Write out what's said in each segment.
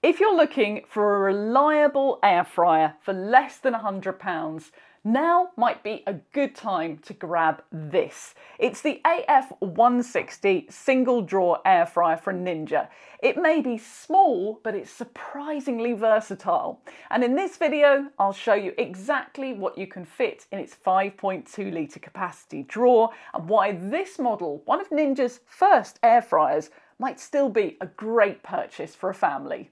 If you're looking for a reliable air fryer for less than £100, now might be a good time to grab this. It's the AF160 single drawer air fryer from Ninja. It may be small, but it's surprisingly versatile. And in this video, I'll show you exactly what you can fit in its 5.2 litre capacity drawer and why this model, one of Ninja's first air fryers, might still be a great purchase for a family.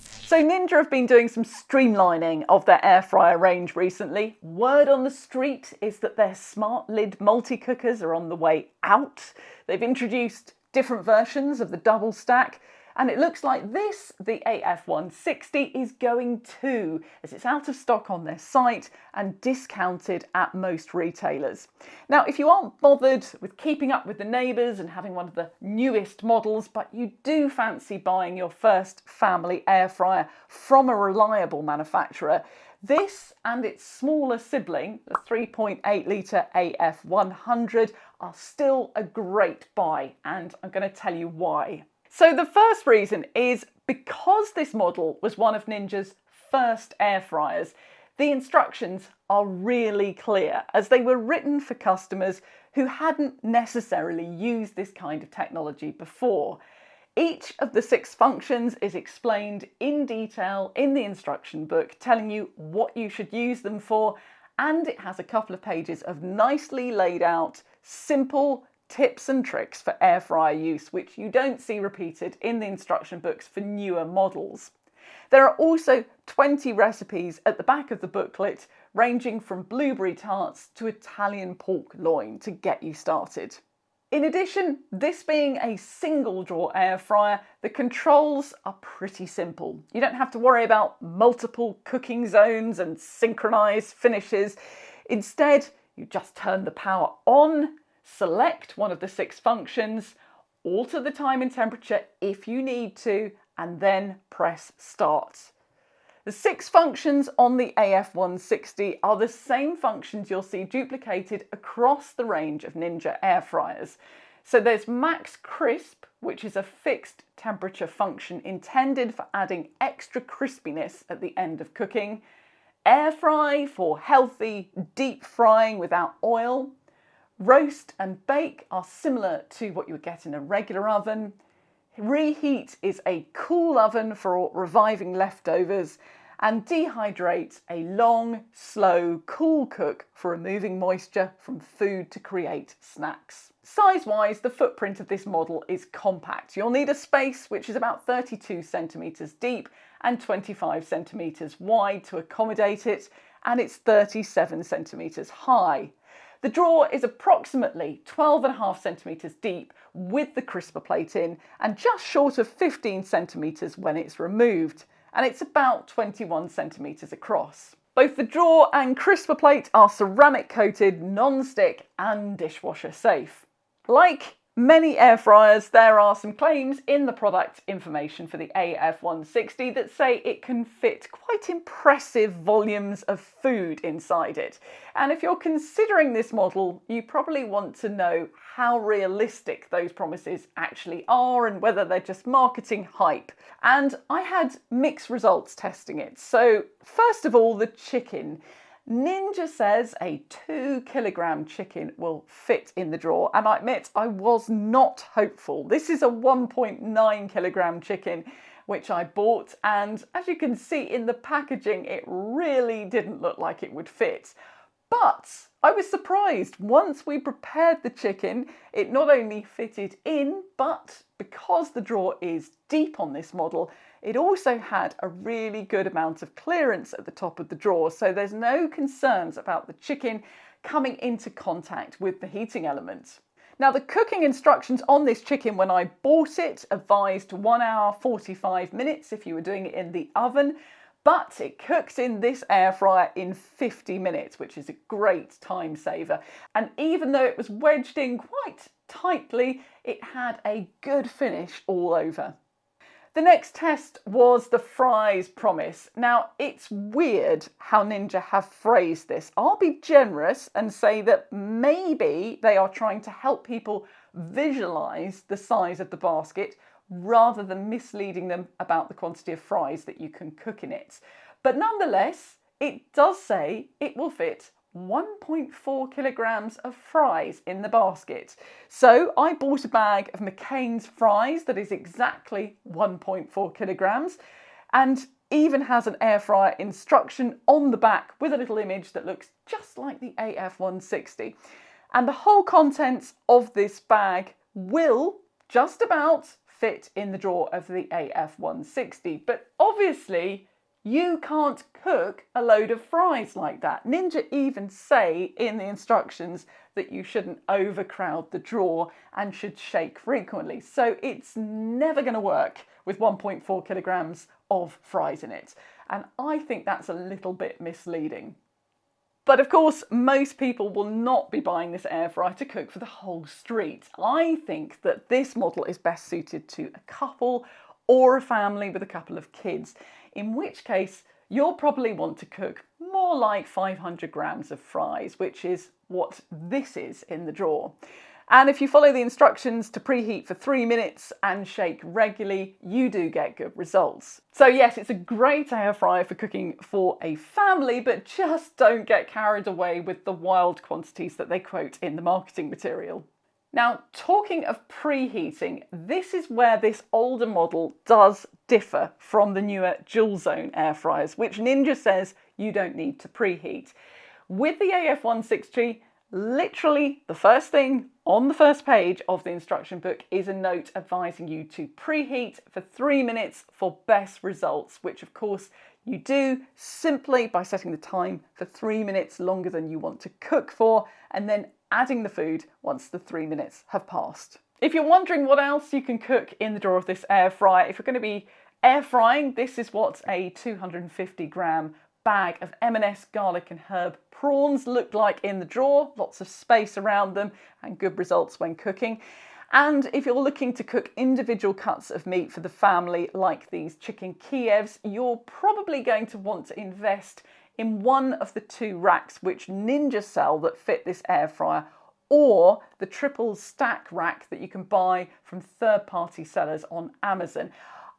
So Ninja have been doing some streamlining of their air fryer range recently. Word on the street is that their smart lid multi-cookers are on the way out. They've introduced different versions of the double stack, and it looks like this, the AF160, is going too, as it's out of stock on their site and discounted at most retailers. Now, if you aren't bothered with keeping up with the neighbours and having one of the newest models, but you do fancy buying your first family air fryer from a reliable manufacturer, this and its smaller sibling, the 3.8 litre AF100, are still a great buy, and I'm going to tell you why. So the first reason is because this model was one of Ninja's first air fryers, the instructions are really clear, as they were written for customers who hadn't necessarily used this kind of technology before. Each of the 6 functions is explained in detail in the instruction book, telling you what you should use them for, and it has a couple of pages of nicely laid out, simple tips and tricks for air fryer use, which you don't see repeated in the instruction books for newer models. There are also 20 recipes at the back of the booklet, ranging from blueberry tarts to Italian pork loin to get you started. In addition, this being a single drawer air fryer, the controls are pretty simple. You don't have to worry about multiple cooking zones and synchronized finishes. Instead, you just turn the power on, select one of the 6 functions, alter the time and temperature if you need to, and then press start. The 6 functions on the AF160 are the same functions you'll see duplicated across the range of Ninja air fryers. So there's Max Crisp, which is a fixed temperature function intended for adding extra crispiness at the end of cooking. Air Fry for healthy deep frying without oil. Roast and bake are similar to what you would get in a regular oven. Reheat is a cool oven for reviving leftovers, and dehydrate a long, slow, cool cook for removing moisture from food to create snacks. Size-wise, the footprint of this model is compact. You'll need a space which is about 32 centimetres deep and 25 centimetres wide to accommodate it, and it's 37 centimetres high. The drawer is approximately 12.5 centimetres deep with the crisper plate in, and just short of 15 centimetres when it's removed, and it's about 21 centimetres across. Both the drawer and crisper plate are ceramic coated, non-stick and dishwasher safe. Like many air fryers, there are some claims in the product information for the AF160 that say it can fit quite impressive volumes of food inside it. And if you're considering this model, you probably want to know how realistic those promises actually are and whether they're just marketing hype. And I had mixed results testing it. So first of all, the chicken. Ninja says a 2-kilogram chicken will fit in the drawer, and I admit I was not hopeful. This is a 1.9 kilogram chicken which I bought, and as you can see in the packaging, it really didn't look like it would fit. But I was surprised. Once we prepared the chicken, it not only fitted in, but because the drawer is deep on this model, it also had a really good amount of clearance at the top of the drawer, so there's no concerns about the chicken coming into contact with the heating element. Now, the cooking instructions on this chicken when I bought it advised 1 hour 45 minutes if you were doing it in the oven, but it cooks in this air fryer in 50 minutes, which is a great time saver. And even though it was wedged in quite tightly, it had a good finish all over. The next test was the fries promise. Now, it's weird how Ninja have phrased this. I'll be generous and say that maybe they are trying to help people visualise the size of the basket rather than misleading them about the quantity of fries that you can cook in it. But nonetheless, it does say it will fit 1.4 kilograms of fries in the basket. So I bought a bag of McCain's fries that is exactly 1.4 kilograms and even has an air fryer instruction on the back with a little image that looks just like the AF160. And the whole contents of this bag will just about fit in the drawer of the AF160. But obviously, you can't cook a load of fries like that. Ninja even say in the instructions that you shouldn't overcrowd the drawer and should shake frequently. So it's never going to work with 1.4 kilograms of fries in it. And I think that's a little bit misleading. But of course, most people will not be buying this air fryer to cook for the whole street. I think that this model is best suited to a couple or a family with a couple of kids, in which case you'll probably want to cook more like 500 grams of fries, which is what this is in the drawer. And if you follow the instructions to preheat for 3 minutes and shake regularly, you do get good results. So yes, it's a great air fryer for cooking for a family, but just don't get carried away with the wild quantities that they quote in the marketing material. Now, talking of preheating, this is where this older model does differ from the newer dual zone air fryers, which Ninja says you don't need to preheat. With the AF160, literally the first thing on the first page of the instruction book is a note advising you to preheat for 3 minutes for best results, which of course you do simply by setting the time for 3 minutes longer than you want to cook for, and then adding the food once the 3 minutes have passed. If you're wondering what else you can cook in the drawer of this air fryer, if you're going to be air frying, this is what a 250 gram bag of M&S garlic and herb prawns look like in the drawer. Lots of space around them and good results when cooking. And if you're looking to cook individual cuts of meat for the family, like these chicken Kievs, you're probably going to want to invest in one of the 2 racks which Ninja sell that fit this air fryer, or the triple stack rack that you can buy from third-party sellers on Amazon.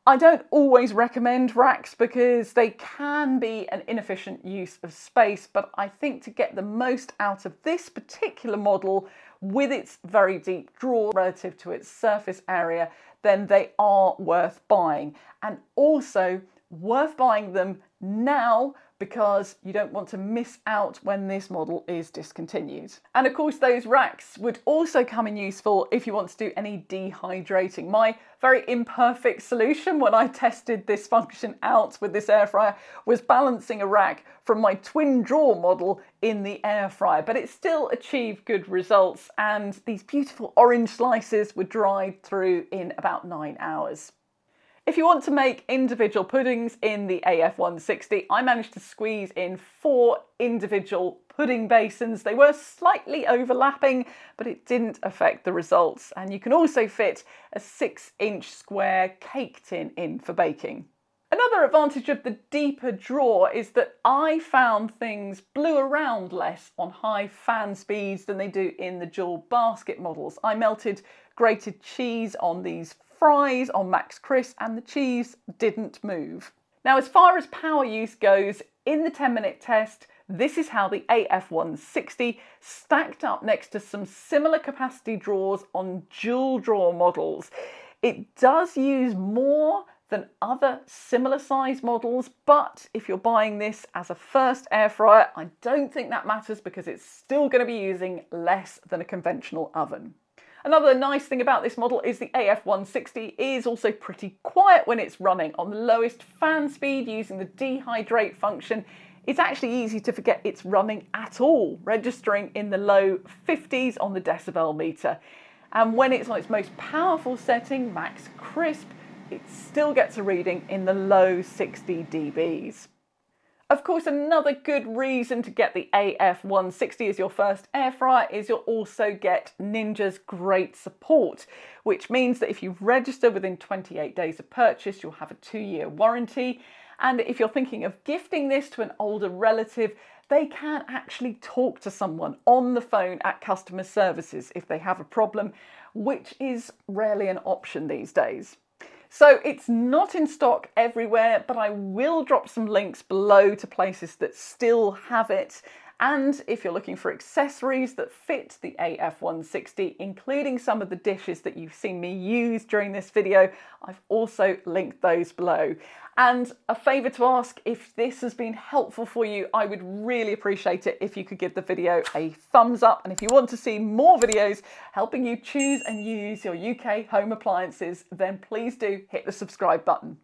I don't always recommend racks because they can be an inefficient use of space, but I think to get the most out of this particular model with its very deep drawer relative to its surface area, then they are worth buying. And also worth buying them now because you don't want to miss out when this model is discontinued. And of course, those racks would also come in useful if you want to do any dehydrating. My very imperfect solution when I tested this function out with this air fryer was balancing a rack from my twin drawer model in the air fryer, but it still achieved good results, and these beautiful orange slices were dried through in about 9 hours. If you want to make individual puddings in the AF160, I managed to squeeze in 4 individual pudding basins. They were slightly overlapping, but it didn't affect the results. And you can also fit a 6-inch square cake tin in for baking. Another advantage of the deeper drawer is that I found things blew around less on high fan speeds than they do in the dual basket models. I melted grated cheese on these fries on Max Crisp and the cheese didn't move. Now, as far as power use goes, in the 10-minute test, this is how the AF160 stacked up next to some similar capacity drawers on dual drawer models. It does use more than other similar size models, but if you're buying this as a first air fryer, I don't think that matters because it's still going to be using less than a conventional oven. Another nice thing about this model is the AF160 is also pretty quiet when it's running. On the lowest fan speed using the dehydrate function, it's actually easy to forget it's running at all, registering in the low 50s on the decibel meter. And when it's on its most powerful setting, Max Crisp, it still gets a reading in the low 60 dBs. Of course, another good reason to get the AF160 as your first air fryer is you'll also get Ninja's great support, which means that if you register within 28 days of purchase, you'll have a 2-year warranty. And if you're thinking of gifting this to an older relative, they can actually talk to someone on the phone at customer services if they have a problem, which is rarely an option these days. So it's not in stock everywhere, but I will drop some links below to places that still have it. And if you're looking for accessories that fit the AF160, including some of the dishes that you've seen me use during this video, I've also linked those below. And a favour to ask, if this has been helpful for you, I would really appreciate it if you could give the video a thumbs up. And if you want to see more videos helping you choose and use your UK home appliances, then please do hit the subscribe button.